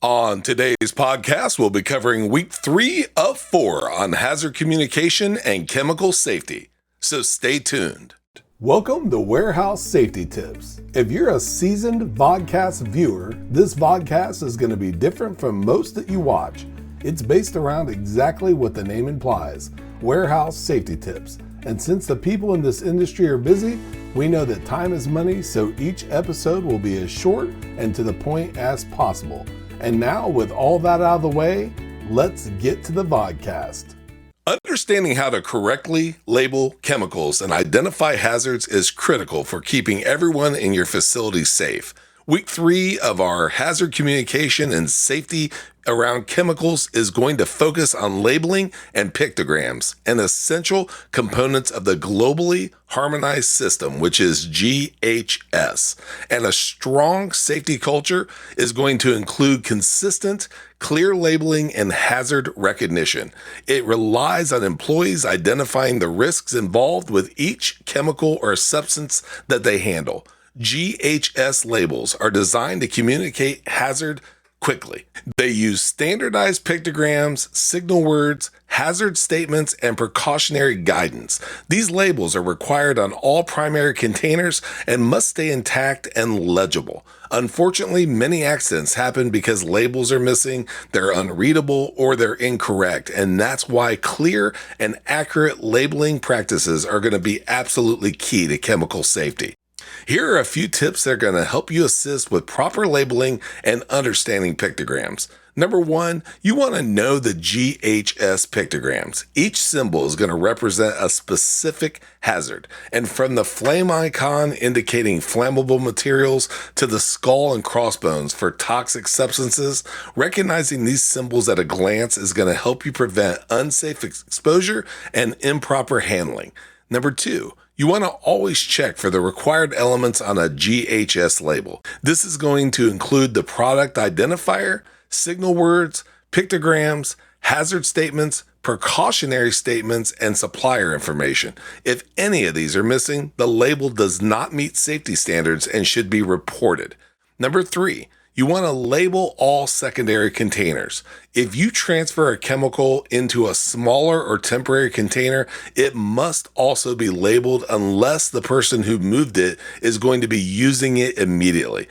On today's podcast, we'll be covering week 3 of 4 on hazard communication and chemical safety. So stay tuned. Welcome to Warehouse Safety Tips. If you're a seasoned vodcast viewer, this vodcast is going to be different from most that you watch. It's based around exactly what the name implies, warehouse safety tips. And since the people in this industry are busy, we know that time is money, so each episode will be as short and to the point as possible. And now, with all that out of the way, let's get to the vodcast. Understanding how to correctly label chemicals and identify hazards is critical for keeping everyone in your facility safe. Week 3 of our hazard communication and safety around chemicals is going to focus on labeling and pictograms, and essential components of the Globally Harmonized System, which is GHS. And a strong safety culture is going to include consistent, clear labeling and hazard recognition. It relies on employees identifying the risks involved with each chemical or substance that they handle. GHS labels are designed to communicate hazard quickly. They use standardized pictograms, signal words, hazard statements, and precautionary guidance. These labels are required on all primary containers and must stay intact and legible. Unfortunately, many accidents happen because labels are missing, they're unreadable, or they're incorrect, and that's why clear and accurate labeling practices are going to be absolutely key to chemical safety. Here are a few tips that are going to help you assist with proper labeling and understanding pictograms. Number 1, you want to know the GHS pictograms. Each symbol is going to represent a specific hazard. And from the flame icon indicating flammable materials to the skull and crossbones for toxic substances, recognizing these symbols at a glance is going to help you prevent unsafe exposure and improper handling. Number 2, you want to always check for the required elements on a GHS label. This is going to include the product identifier, signal words, pictograms, hazard statements, precautionary statements, and supplier information. If any of these are missing, the label does not meet safety standards and should be reported. Number 3, you want to label all secondary containers. If you transfer a chemical into a smaller or temporary container, it must also be labeled unless the person who moved it is going to be using it immediately.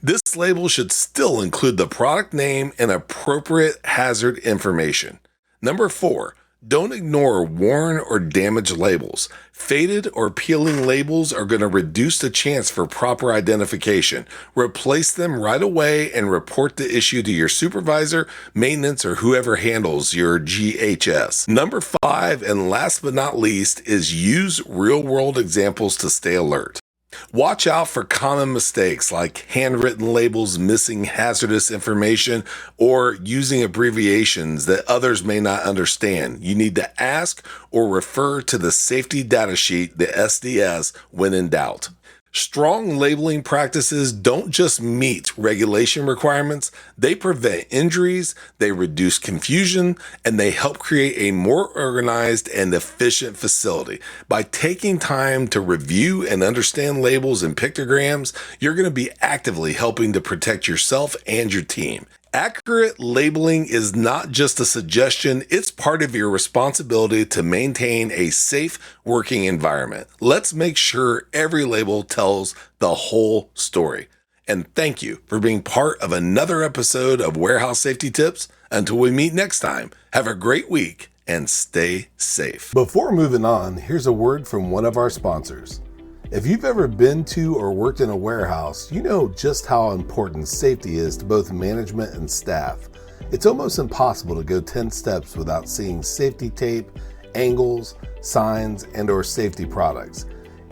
This label should still include the product name and appropriate hazard information. Number 4, don't ignore worn or damaged labels. Faded or peeling labels are going to reduce the chance for proper identification. Replace them right away and report the issue to your supervisor, maintenance, or whoever handles your GHS. Number 5, and last but not least, is use real-world examples to stay alert. Watch out for common mistakes like handwritten labels missing hazardous information or using abbreviations that others may not understand. You need to ask or refer to the safety data sheet, the SDS, when in doubt. Strong labeling practices don't just meet regulation requirements, they prevent injuries, they reduce confusion, and they help create a more organized and efficient facility. By taking time to review and understand labels and pictograms, you're going to be actively helping to protect yourself and your team. Accurate labeling is not just a suggestion, it's part of your responsibility to maintain a safe working environment. Let's make sure every label tells the whole story. And thank you for being part of another episode of Warehouse Safety Tips. Until we meet next time, have a great week and stay safe. Before moving on, here's a word from one of our sponsors. If you've ever been to or worked in a warehouse, you know just how important safety is to both management and staff. It's almost impossible to go 10 steps without seeing safety tape, angles, signs, and/or safety products.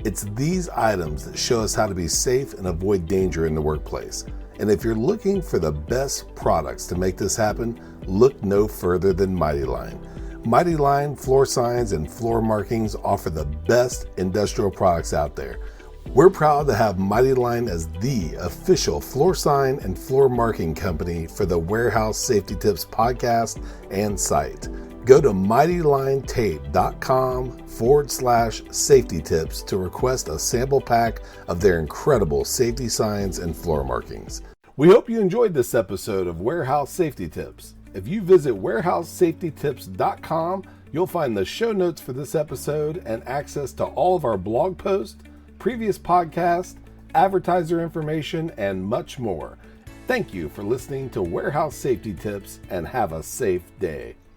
It's these items that show us how to be safe and avoid danger in the workplace. And if you're looking for the best products to make this happen, look no further than Mighty Line. Mighty Line floor signs and floor markings offer the best industrial products out there. We're proud to have Mighty Line as the official floor sign and floor marking company for the Warehouse Safety Tips podcast and site. Go to mightylinetape.com/safety tips to request a sample pack of their incredible safety signs and floor markings. We hope you enjoyed this episode of Warehouse Safety Tips. If you visit warehousesafetytips.com, you'll find the show notes for this episode and access to all of our blog posts, previous podcasts, advertiser information, and much more. Thank you for listening to Warehouse Safety Tips and have a safe day.